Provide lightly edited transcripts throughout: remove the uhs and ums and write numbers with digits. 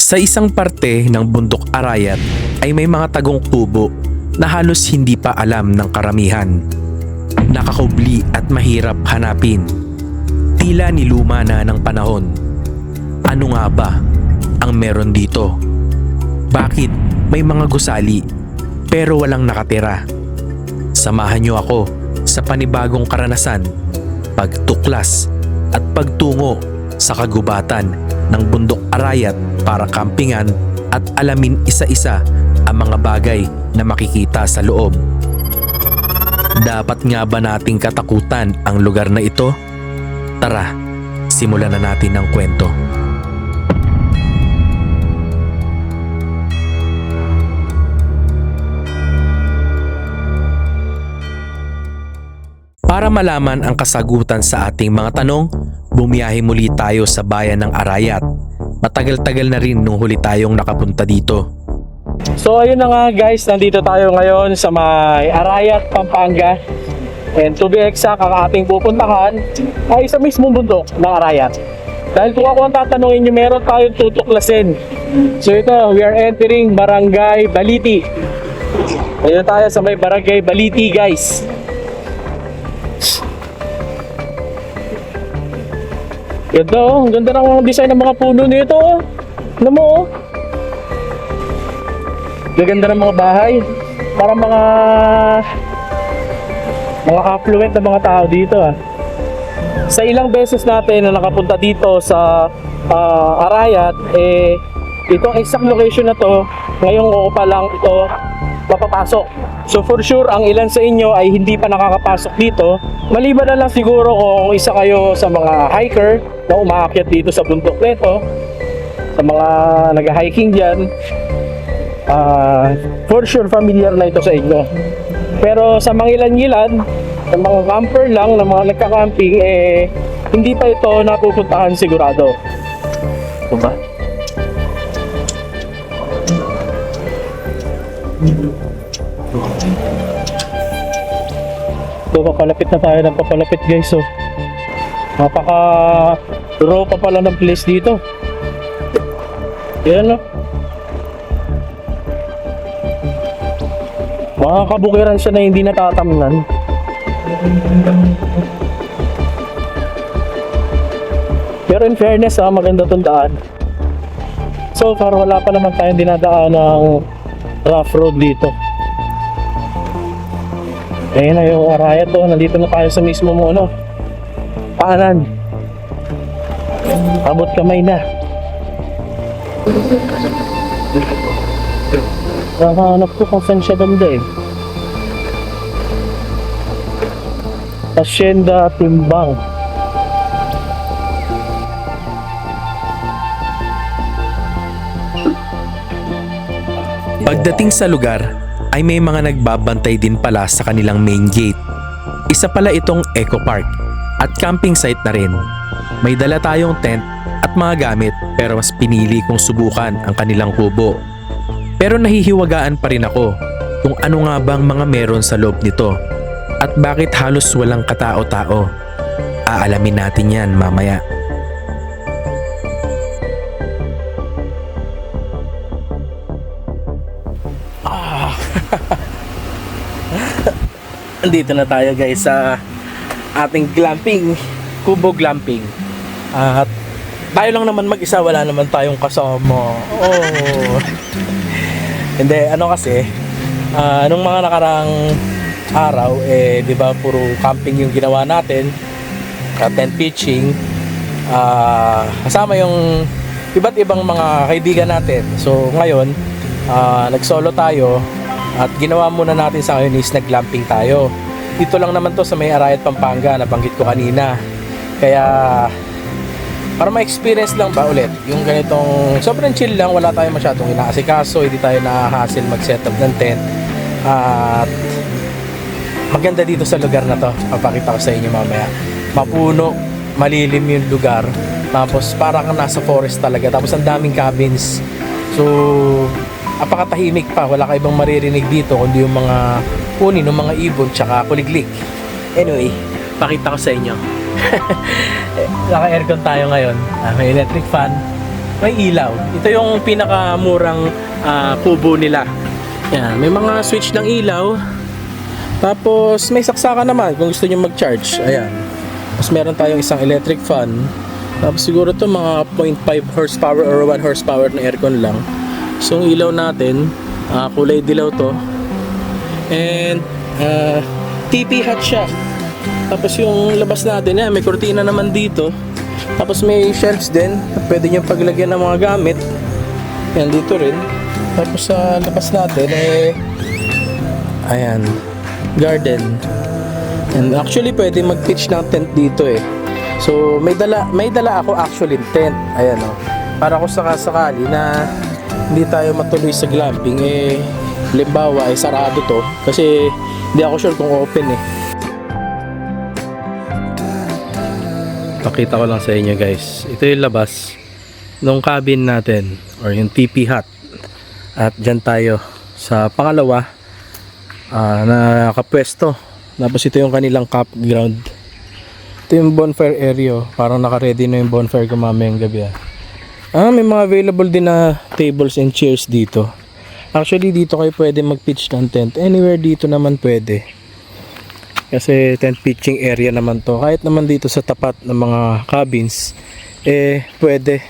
Sa isang parte ng bundok Arayat ay may mga tagong tubo na halos hindi pa alam ng karamihan. Nakakubli at mahirap hanapin. Tila niluma na ng panahon. Ano nga ba ang meron dito? Bakit may mga gusali pero walang nakatira? Samahan niyo ako sa panibagong karanasan, pagtuklas at pagtungo sa kagubatan ng bundok Arayat para kampingan at alamin isa-isa ang mga bagay na makikita sa loob. Dapat nga ba nating katakutan ang lugar na ito? Tara, simulan na natin ang kwento. Para malaman ang kasagutan sa ating mga tanong, bumiyahe muli tayo sa bayan ng Arayat. Matagal-tagal na rin nung huli tayong nakapunta dito. So ayun na nga guys, nandito tayo ngayon sa may Arayat, Pampanga. And to be exact, ang ating pupuntahan ay sa mismong bundok ng Arayat. Dahil kung ako ang tatanungin nyo, meron tayong tutuklasin. So ito, we are entering Barangay Baliti. Ayun tayo sa may Barangay Baliti guys. Ganda oh, ang ganda ng design ng mga puno nito oh. Ano mo oh. Gaganda ng mga bahay. Para mga affluent na mga tao dito ah. Sa ilang beses natin na nakapunta dito sa Arayat, itong exact location na to, ngayong ko pa lang ito mapapasok. So for sure, ang ilan sa inyo ay hindi pa nakakapasok dito. Maliban na lang siguro kung isa kayo sa mga hiker na umaakyat dito sa bundok nito, sa mga nag-hiking dyan, for sure familiar na ito sa inyo. Pero sa mga ilan-ilan, sa mga camper lang, na mga nagka-camping, hindi pa ito napupuntahan sigurado. Diba? So, papalapit na tayo ng papalapit guys. So, napaka raw pa pala ng place dito. Yan no. Mga kabukiran siya na hindi natatamnan. Pero in fairness maganda tong daan. So far wala pa naman tayong dinadaan ng rough road dito. Ayun na yung Arayat to. Nandito na tayo sa mismo mo paanan. Abot kamay na. Nakahanap ko kung saan siya banda Hacienda Timbang. Pagdating sa lugar, ay may mga nagbabantay din pala sa kanilang main gate. Isa pala itong Eco Park at camping site na rin. May dala tayong tent at mga gamit pero mas pinili kong subukan ang kanilang kubo. Pero nahihiwagaan pa rin ako kung ano nga bang mga meron sa loob nito at bakit halos walang katao-tao. Aalamin natin yan mamaya. Andito na tayo guys sa ating glamping, Kubo Glamping. At tayo lang naman mag-isa, wala naman tayong kasama. Oh. Hindi, kasi nung mga nakarang araw, di ba puro camping yung ginawa natin, tent pitching, kasama yung iba't ibang mga kaibigan natin. So ngayon, nag-solo tayo. At ginawa muna natin sa ngayon is nag-glamping tayo. Dito lang naman to sa may Arayat, Pampanga, nabanggit ko kanina. Kaya para ma-experience lang ba ulit yung ganitong sobrang chill lang, wala tayong masyadong inaasikaso, hindi tayo na-hassle mag-setup ng tent. At maganda dito sa lugar na to, papakita ko sa inyo mamaya. Mapuno, malilim yung lugar, tapos parang nasa forest talaga, tapos ang daming cabins. So apakatahimik pa, wala ka ibang maririnig dito kundi yung mga kunin ng mga ibon tsaka kuliglig. Anyway, pakita ko sa inyo. Naka-aircon tayo ngayon. May electric fan. may ilaw. Ito yung pinakamurang kubo nila. Yan, may mga switch ng ilaw. Tapos may saksakan naman kung gusto niyo mag-charge. Ayan. Tapos meron tayong isang electric fan. Tapos siguro to mga 0.5 horsepower or 1 horsepower na aircon lang. So yung ilaw natin, kulay dilaw to. And TP hot siya. Tapos yung labas natin, may kurtina naman dito. Tapos may shelves din. Pwede nyo paglagyan ng mga gamit. Yan, dito rin. Tapos sa labas natin, ayan, garden. And actually, pwede mag-pitch ng tent dito So, may dala ako actually tent. Ayan para kung sakasakali na hindi tayo matuloy sa glamping, halimbawa, sarado to. Kasi, hindi ako sure kung open Pakita ko lang sa inyo guys. Ito yung labas nung cabin natin or yung TP hut. At dyan tayo sa pangalawa na kapwesto. Tapos ito yung kanilang campground. Ito yung bonfire area. Parang naka-ready na yung bonfire ko mamayang gabi. May mga available din na tables and chairs dito. Actually dito kayo pwede mag-pitch ng tent. Anywhere dito naman pwede. Kasi tent pitching area naman to. Kahit naman dito sa tapat ng mga cabins, pwede.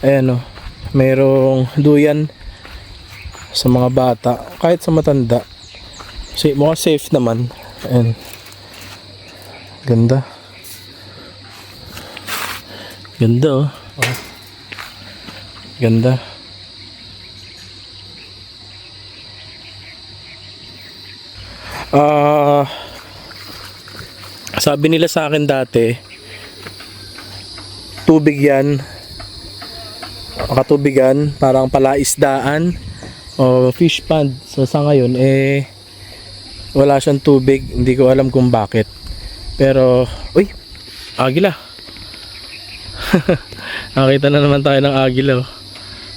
Ayan mayroong duyan sa mga bata, kahit sa matanda. Kasi mukhang safe naman. Ayan. Ganda. Ganda Ganda. Sabi nila sa akin dati, tubig yan, katubigan, parang palaisdaan o fish pond. So sa ngayon wala siyang tubig, hindi ko alam kung bakit. Pero uy, agila. Nakita na naman tayo ng agila.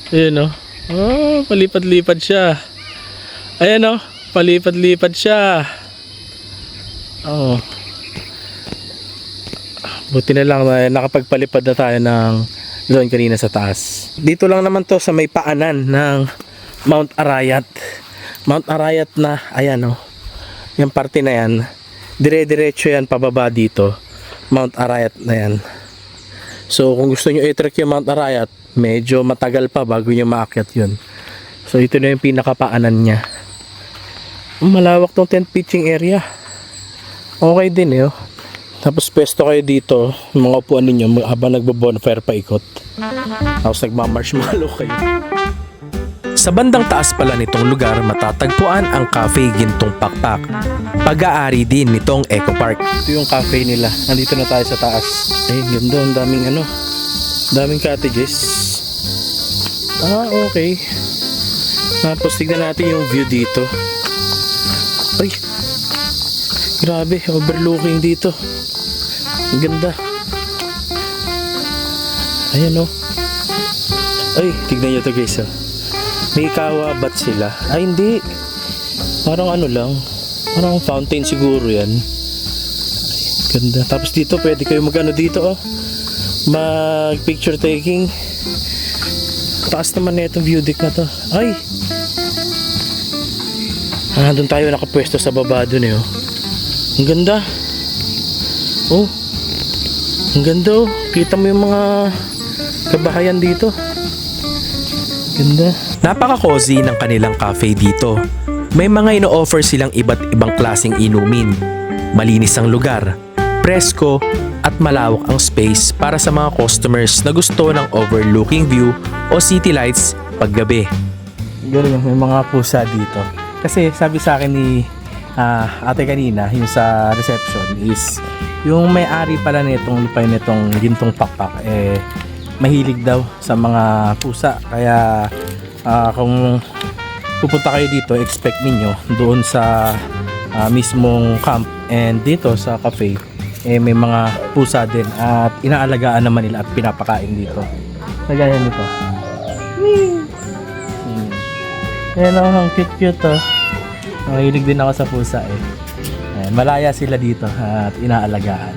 Ayun palipad-lipad siya. Ayan palipad-lipad siya. Buti na lang nakapagpalipad na tayo ng doon kanina sa taas. Dito lang naman to sa may paanan ng Mount Arayat. Mount Arayat na, ayan yung parte na yan. Dire-diretso yan pababa dito. Mount Arayat na yan. So kung gusto nyo i-trek yung Mount Arayat, medyo matagal pa bago nyo maakyat yun. So ito na yung pinakapaanan niya. Malawak tong tent pitching area. Okay din Tapos pwesto kayo dito, mga upuan ninyo habang nagbo-bonfire paikot. Tapos nagmamarshmallow kayo. Sa bandang taas pala nitong lugar matatagpuan ang Cafe Gintong Pakpak. Pag-aari din nitong Eco Park. Ito yung cafe nila. Nandito na tayo sa taas. Ganda, ang daming daming cottages. Okay. Tapos tignan natin yung view dito. Ay, grabe, overlooking dito. Ang ganda. Ayan Ay, tignan nyo to guys May kawabat sila. Ay, hindi. Parang lang. Parang fountain siguro yan. Ay, ganda. Tapos dito, pwede kayo dito mag picture taking. Taas naman na itong view deck na to. Ay! Doon tayo nakapwesto sa baba doon Ang ganda. Ang ganda Kita mo yung mga kabahayan dito. Ganda. Napaka-cozy ng kanilang cafe dito. May mga ino-offer silang iba't ibang klaseng inumin. Malinis ang lugar, presko at malawak ang space para sa mga customers na gusto ng overlooking view o city lights paggabi. Ganun may mga pusa dito. Kasi sabi sa akin ni ate kanina, yung sa reception is yung may-ari pala nitong Gintong Pakpak mahilig daw sa mga pusa. Kaya kung pupunta kayo dito, expect ninyo doon sa mismong camp and dito sa cafe may mga pusa din at inaalagaan naman nila at pinapakain dito. Kagaya nito. Ayan ang cute. Mahilig din ako sa pusa Ayan, malaya sila dito at inaalagaan.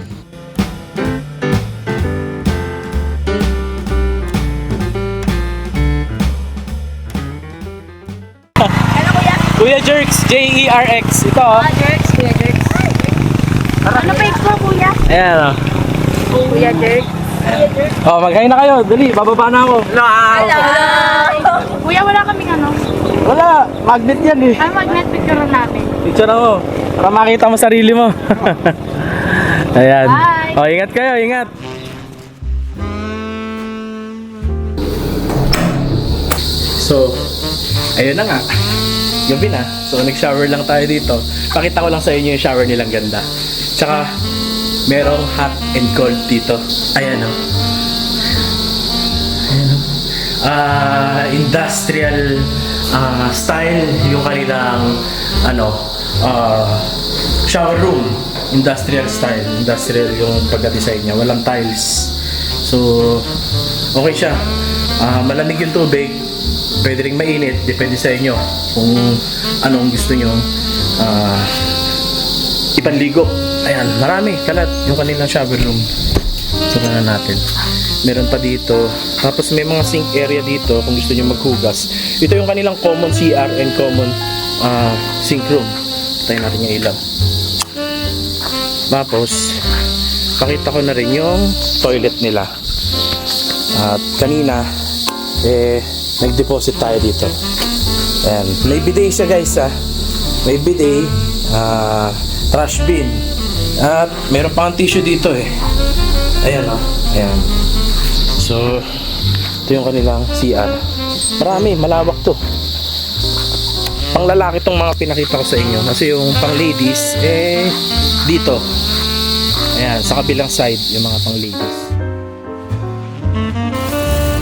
Kuya Jerks, Jerx. Ito oh. Jerks, Kuya Jerks. Ano page mo, Kuya? Ayan oh. Kuya Jerks. Oh, mag-hi na kayo. Dali, bababa na ako. Hello! Kuya, wala kaming ano. Wala, magnet yan eh. Ay, magnet picture namin. Picture ako. Para makita mo sarili mo. Ayan. Bye. Oh, ingat kayo, ingat. So, ayun na nga. Gabi na. So, nag-shower lang tayo dito. Pakita ko lang sa inyo yung shower nilang ganda. Tsaka, merong hot and cold dito. Ayan o. Ayan o. Industrial style yung kanilang shower room. Industrial style. Industrial yung pagka-design niya. Walang tiles. So, okay siya. Malamig yung tubig. Pwede ring mainit. Depende sa inyo kung anong gusto nyo ipanligo. Ayan, marami. Kalat yung kanilang shower room. Tura na natin. Meron pa dito. Tapos may mga sink area dito kung gusto nyo maghugas. Ito yung kanilang common CR and common sink room. Tayo natin yung ilaw. Tapos, pakita ko na rin yung toilet nila. At kanina, nag-deposit tayo dito. Ayan. May bidet siya guys ha. May bidet, trash bin. At meron pa ang tissue dito eh. Ayan o. Ayan. So, ito yung kanilang CR. Marami, malawak to. Pang lalaki tong mga pinakita ko sa inyo. Kasi yung pang ladies, dito. Ayan, sa kabilang side, yung mga pang ladies.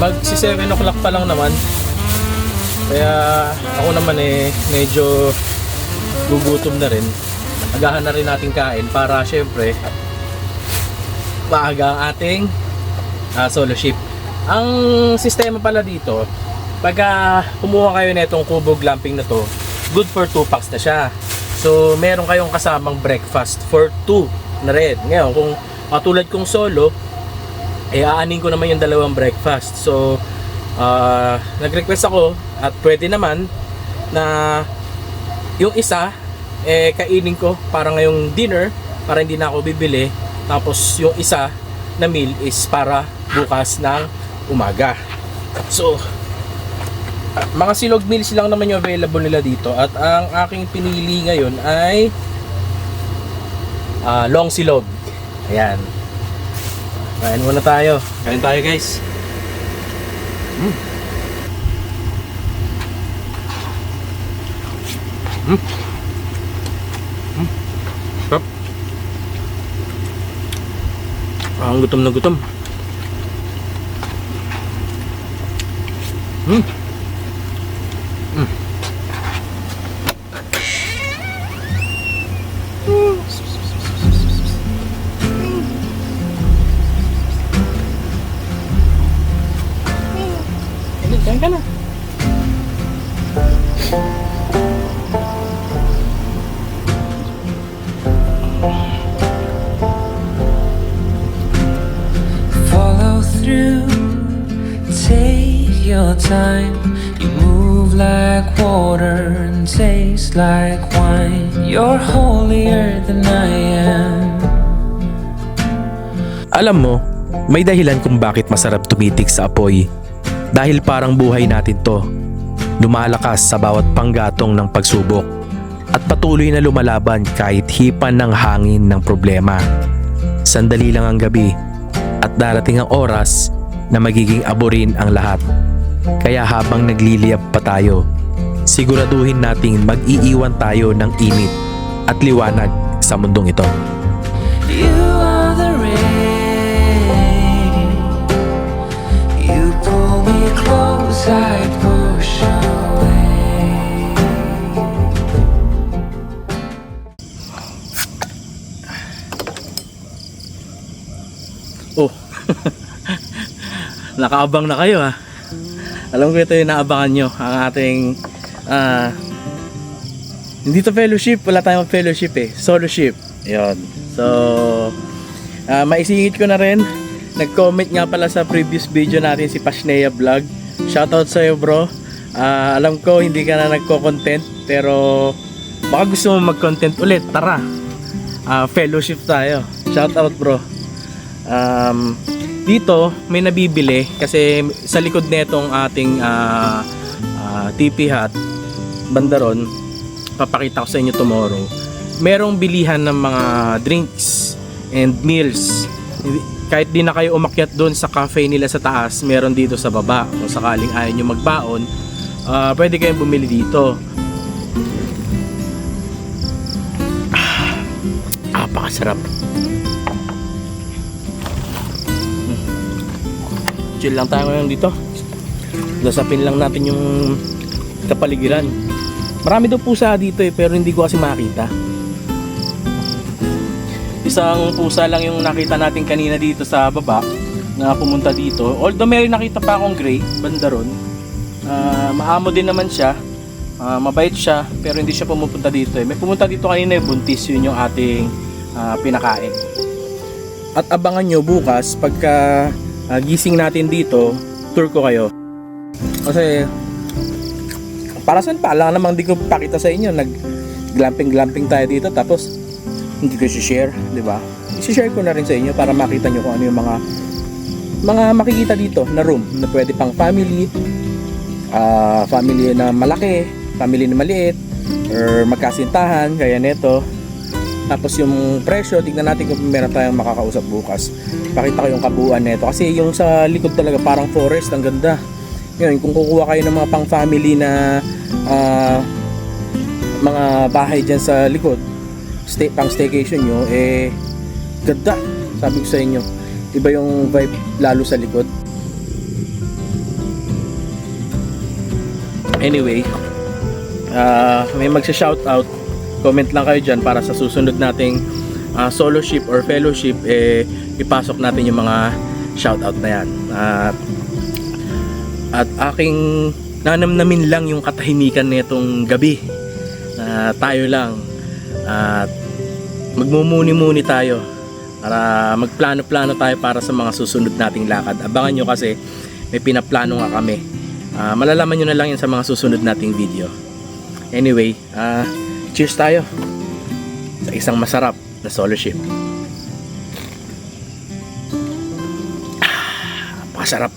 Magsi 7 o'clock pa lang naman. Kaya ako naman medyo gugutom na rin. Agahan na rin natin kain para syempre maaga ang ating solo ship. Ang sistema pala dito, pagka kumuha kayo nitong Kubo Glamping na to, good for 2 packs na siya. So meron kayong kasamang breakfast for 2 na rin. Ngayon kung katulad kong solo, aanin ko naman yung dalawang breakfast. So, nag-request ako at pwede naman na yung isa, kainin ko para ngayong dinner, para hindi na ako bibili. Tapos yung isa na meal is para bukas ng umaga. So, mga silog meals lang naman yung available nila dito. At ang aking pinili ngayon ay long silog. Ayan. Kain muna tayo. Kain tayo guys. Sarap. Ang gutom na gutom. Kain ka na. Follow through, take your time. You move like water and taste like wine. You're holier than I am. Alam mo, may dahilan kung bakit masarap tumitik sa apoy. Dahil parang buhay natin to. Lumalakas sa bawat panggatong ng pagsubok at patuloy na lumalaban kahit hipan ng hangin ng problema. Sandali lang ang gabi at darating ang oras na magiging aburin ang lahat. Kaya habang nagliliyab pa tayo, siguraduhin nating mag-iiwan tayo ng init at liwanag sa mundong ito. You are the rain. You pull me close, I push away. Oh. Nakaabang na kayo ha. Alam ko ito yung naabangan nyo. Ang ating hindi to fellowship. Wala tayong fellowship solo ship. Yun. So maisingit ko na rin. Nag-comment nga pala sa previous video natin si Pashnea Vlog. Shoutout sa'yo bro. Alam ko hindi ka na nagko-content, pero baka gusto mo mag-content ulit. Tara, fellowship tayo. Shout out bro. Dito may nabibili kasi sa likod netong ating TP Hut bandaron, papakita ko sa inyo tomorrow. Merong bilihan ng mga drinks and meals. Kahit di na kayo umakyat doon sa cafe nila sa taas, meron dito sa baba. Kung sakaling ayaw nyo magbaon, pwede kayong bumili dito. Pakasarap. Chill lang tayo ngayon dito. Lasapin lang natin yung kapaligiran. Marami daw pusa dito pero hindi ko kasi makita. Isang pusa lang yung nakita natin kanina dito sa baba na pumunta dito. Although may nakita pa akong gray, banda ron. Maamo din naman siya. Mabait siya pero hindi siya pumupunta dito. May pumunta dito kanina yung buntis, yun yung ating pinakain. At abangan nyo bukas pagka gising natin dito, tour ko kayo. Kasi para saan pa lang namang di ko pakita sa inyo, nag glamping tayo dito tapos hindi ko i-share, di ba? I-share ko na rin sa inyo para makita nyo kung ano yung mga makikita dito na room na pwede pang family, family na malaki, family na maliit, or magkasintahan gaya neto. Tapos yung presyo, tignan natin kung meron tayong makakausap bukas. Pakita ko yung kabuuan nito kasi yung sa likod talaga parang forest, ang ganda. Yun, kung kukuha kayo ng mga pang family na mga bahay dyan sa likod, pang staycation nyo, ganda, sabi ko sa inyo. Iba yung vibe lalo sa likod. Anyway, may magsa-shoutout. Comment lang kayo dyan para sa susunod nating solo ship or fellowship, ipasok natin yung mga shoutout na yan. At aking nanamnamin lang yung katahimikan nitong gabi. Tayo lang at magmumuni-muni tayo para magplano-plano tayo para sa mga susunod nating lakad. Abangan nyo kasi may pinaplano nga kami. Malalaman nyo na lang yan sa mga susunod nating video. Anyway, cheers tayo sa isang masarap na solo ship. Masarap.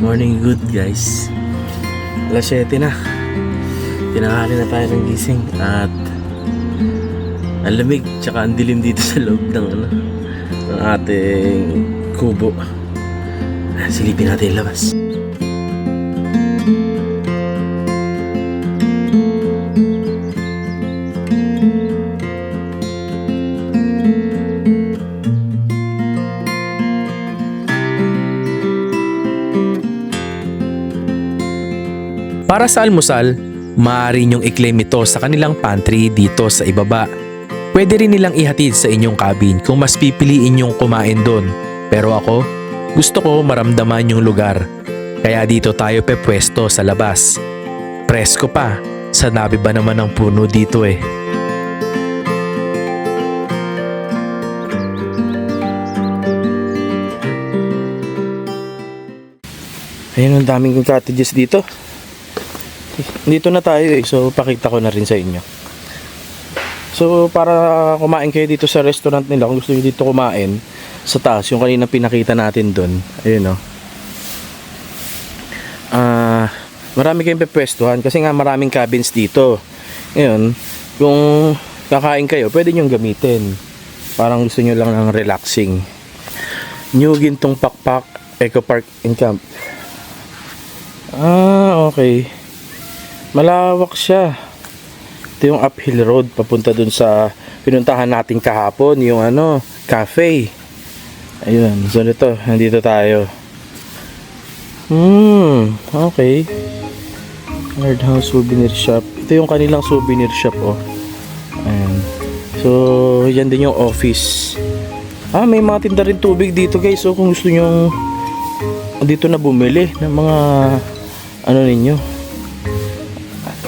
Morning good guys. Alas 7 na. Tinanghali na tayo ng gising at ang lamig tsaka ang dilim dito sa loob ng ating kubo. Silipin natin yung labas. Para sa almusal, maaari niyong i-claim ito sa kanilang pantry dito sa ibaba. Pwede rin nilang ihatid sa inyong cabin kung mas pipiliin niyong kumain doon. Pero ako, gusto ko maramdaman yung lugar. Kaya dito tayo pepwesto sa labas. Presko pa, sa nabi ba naman ng puno dito eh. Ayun, ang daming cottages dito. Dito na tayo so pakita ko na rin sa inyo. So para kumain kayo dito sa restaurant nila, kung gusto niyo dito kumain sa taas, yung kanina pinakita natin doon, ayun marami kayong pepwestuhan kasi nga maraming cabins dito. Ngayon, kung kakain kayo, pwede nyo gamitin. Parang gusto nyo lang ng relaxing. New Gintong Pakpak Eco Park and Camp. Okay. Malawak siya. Ito yung uphill road papunta dun sa pinuntahan natin kahapon, yung cafe. Ayun, so ito, nandito tayo. Okay. Guard House Souvenir Shop. Ito yung kanilang souvenir shop, oh. Ayan. So, yan din yung office. May mga tinda rin tubig dito guys. So, kung gusto nyo dito na bumili ng mga ano ninyo.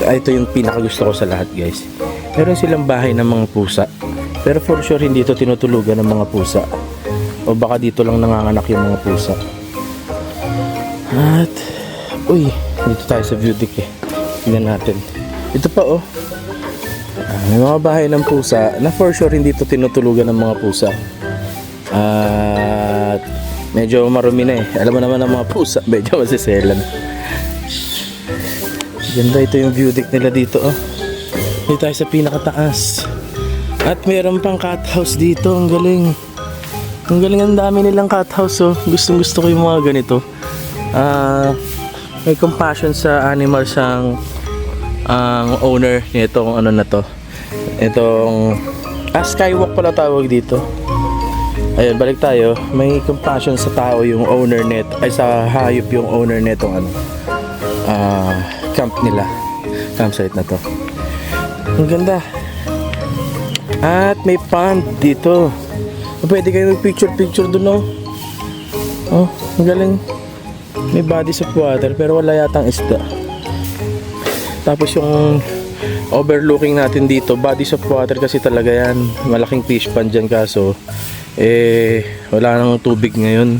Ito yung pinaka gusto ko sa lahat guys. Meron silang bahay ng mga pusa. Pero for sure hindi ito tinutulugan ng mga pusa. O baka dito lang nanganganak yung mga pusa. At dito tayo sa view deck eh. Tingnan natin. Ito pa oh. May mga bahay ng pusa na for sure hindi ito tinutulugan ng mga pusa. At medyo marumi na eh. Alam mo naman ang mga pusa, medyo masiselan. Ganda, ito yung view deck nila dito oh. Dito tayo sa pinakataas. At meron pang cat house dito. Ang galing. Ang galing, ang dami nilang cat house oh. Gustong gusto ko yung mga ganito. May compassion sa animals ang owner nitong ano na to. Itong skywalk pala tawag dito. Ayun, balik tayo. May compassion sa tao yung owner nito, ay sa hayop yung owner nitong camp nila. Campsite na to. Ang ganda. At may pond dito. Pwede kayo mag-picture dun oh. Oh, ang galing. May bodies of water pero wala yatang isda. Tapos yung overlooking natin dito, bodies of water kasi talaga yan. Malaking fish pond dyan kaso wala nang tubig ngayon.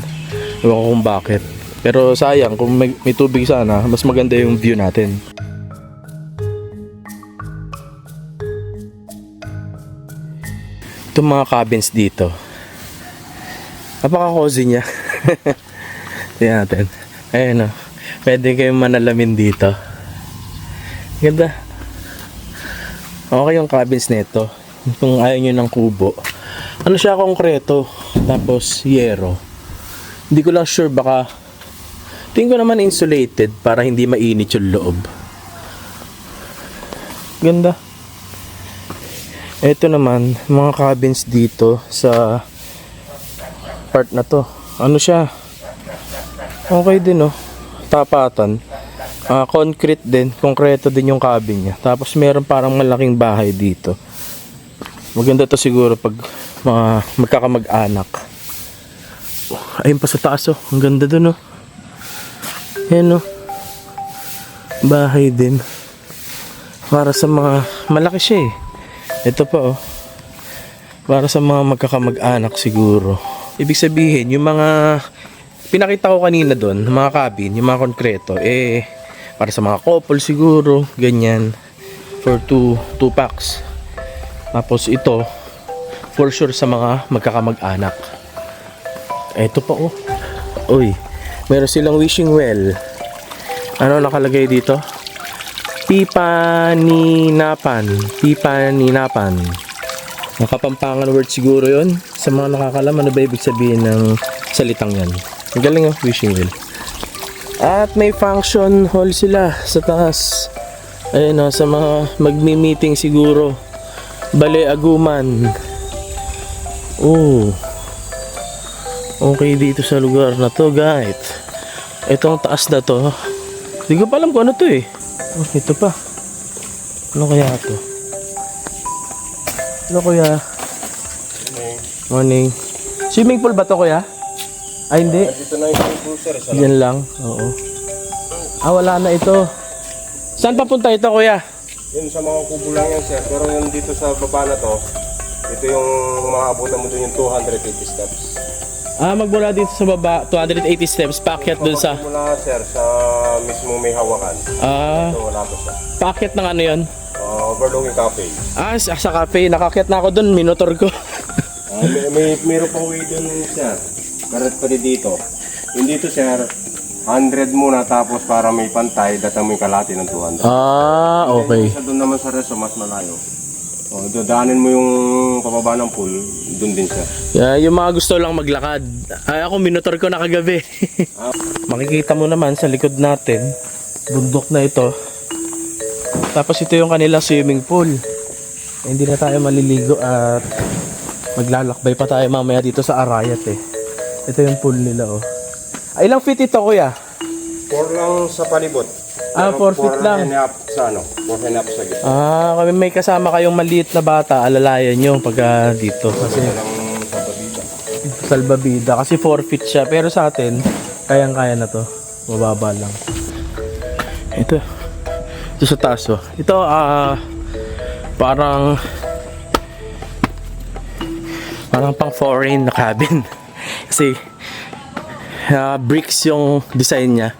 Ewan ko kung bakit. Pero sayang, kung may tubig sana, mas maganda yung view natin. Itong mga cabins dito, napaka-cozy niya. Tingnan natin. Ayun o. Pwede kayong manalamin dito. Ganda. Okay yung cabins nito. Kung ayaw nyo ng kubo. Ano siya, konkreto. Tapos yero. Hindi ko lang sure, baka tingin ko naman insulated para hindi mainit yung loob. Ganda. Ito naman, mga cabins dito sa part na to. Ano siya? Okay din oh. Tapatan. Concrete din. Konkreto din yung cabin niya. Tapos meron parang malaking bahay dito. Maganda to siguro pag mga magkakamag-anak. Ayun pa sa taas oh. Ang ganda dun oh. Yan oh. Bahay din. Para sa mga malaki siya eh. Ito pa oh. Para sa mga magkakamag-anak siguro. Ibig sabihin, yung mga pinakita ko kanina doon, mga cabin, yung mga konkreto, para sa mga couple siguro, ganyan. For 2 packs. Tapos ito, for sure sa mga magkakamag-anak. Ito pa oh. Uy, meron silang wishing well. Ano nakalagay dito? Pipaninapan. Pipaninapan. Nakapampangan word siguro yon. Sa mga nakakalam, ano ba ibig sabihin ng salitang yan? Ang galing oh, wishing well. At may function hall sila sa taas. Ayun oh, sa mga magmi-meeting siguro. Baleaguman. Oh. Okay dito sa lugar na to, guys. Itong taas na to. Hindi ko pa alam kung ano to eh. Oh, ito pa. Ano kaya to? Ano kuya? Morning. Swimming pool ba to kuya? Ay hindi. Dito na yung swimming pool sir. Yan lang. Oo. Wala na ito. Saan papunta ito kuya? Yun sa mga kubo lang yan sir. Pero yung dito sa baba na to, ito yung maabutan mo dun yung 280 steps. Magmula dito sa baba, 280 steps, paakyat dun sa... Mula sir, sa mismo may hawakan. Ito wala pa siya. Paakyat ng ano yun? Overlooking cafe. Sa cafe. Nakakyat na ako dun, minotor ko. Mayroon pang way dun sir. Karat pa rin dito. Yung dito sir, 100 muna tapos para may pantay, datang may kalati ng 200. Okay. Isa dun naman sa reso, mas malayo. Daanin mo yung pababa ng pool, dun din siya. Yeah, yung mga gusto lang maglakad. Ako minotor ko na kagabi. Makikita mo naman sa likod natin, bundok na ito. Tapos ito yung kanilang swimming pool. Hindi na tayo maliligo at maglalakbay pa tayo mamaya dito sa Arayat eh. Ito yung pool nila oh. Ilang feet ito kuya? 4 lang sa palibot. Ah, 4 feet lang. 4.5 sa ano, 4.5 sa gitna. Kami may kasama kayong maliit na bata, alalayan nyo pagka dito. Kasi Yan ang sababita. salbabida. Kasi 4 feet siya. Pero sa atin, kayang-kaya na to. Mababa lang. Ito. Ito sa taas, oh. Ito, parang pang foreign na cabin. Kasi, bricks yung design niya.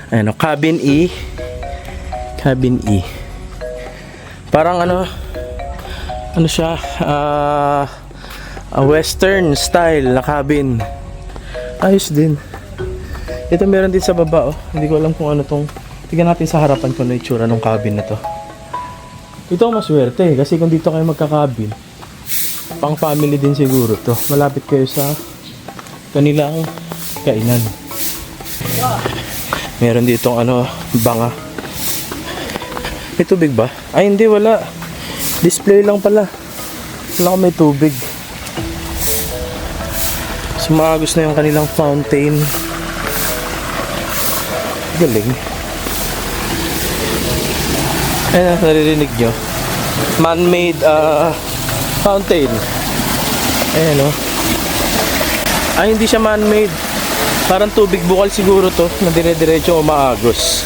Ano, cabin E. Cabin E. Parang ano siya, a western style na cabin. Ayos din. Ito meron din sa baba, oh. Hindi ko alam kung ano tong. Tingnan natin sa harapan ko na itsura ng cabin na to. Ito ang maswerte kasi kung dito kayo magka-cabin, pang family din siguro to. Malapit kayo sa kanilang kainan. Meron ditong ano, banga. May tubig ba? Ay hindi, wala. Display lang pala. Wala ko may tubig. Sumagos na yung kanilang fountain. Galing. Ayan, naririnig nyo. Man-made fountain. Ayan, oh. Ay, hindi siya man-made. Parang tubig bukal siguro to na dire-diretso umaagos.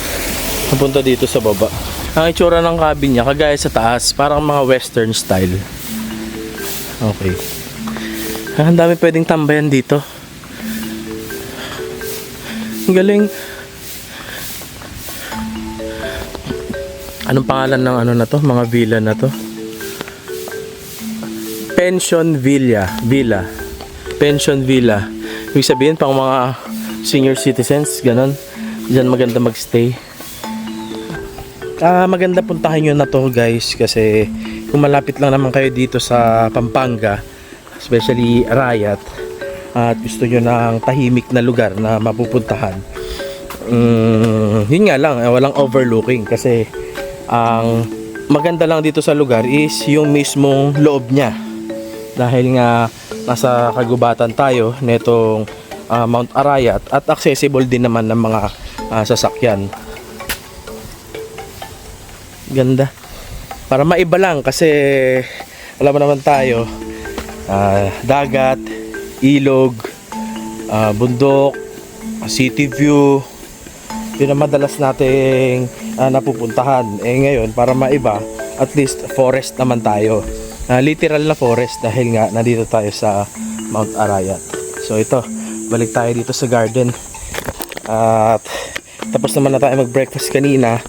Napunta dito sa baba. Ang itsura ng cabin niya, kagaya sa taas, parang mga western style. Okay. Ang dami pwedeng tambayan dito. Ang galing. Anong pangalan ng ano na to? Mga villa na to? Pension Villa. Villa. Pension Villa. Ibig sabihin pang mga senior citizens, ganon. Diyan maganda magstay. Maganda puntahan nyo na to guys kasi kung malapit lang naman kayo dito sa Pampanga, especially Arayat, at gusto nyo ng tahimik na lugar na mapupuntahan, yun nga lang, walang overlooking kasi ang maganda lang dito sa lugar is yung mismong loob niya dahil nga nasa kagubatan tayo netong Mount Arayat at accessible din naman ng mga sasakyan. Ganda. Para maiba lang kasi alam mo naman tayo, dagat, ilog, bundok, city view, yun ang madalas nating napupuntahan. Ngayon para maiba, at least forest naman tayo, literal na forest dahil nga nandito tayo sa Mount Arayat. So ito, balik tayo dito sa garden at tapos naman na tayo mag breakfast kanina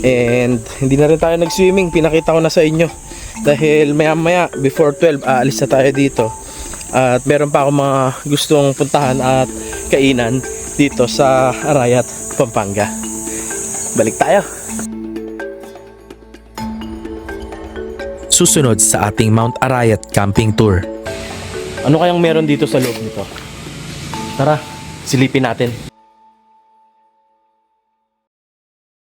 and hindi na rin tayo nag swimming. Pinakita ko na sa inyo dahil maya maya before 12 aalis na tayo dito at meron pa akong mga gustong puntahan at kainan dito sa Arayat, Pampanga. Balik tayo. Susunod sa ating Mount Arayat camping tour. Ano kayang meron dito sa loob nito? Tara, silipin natin.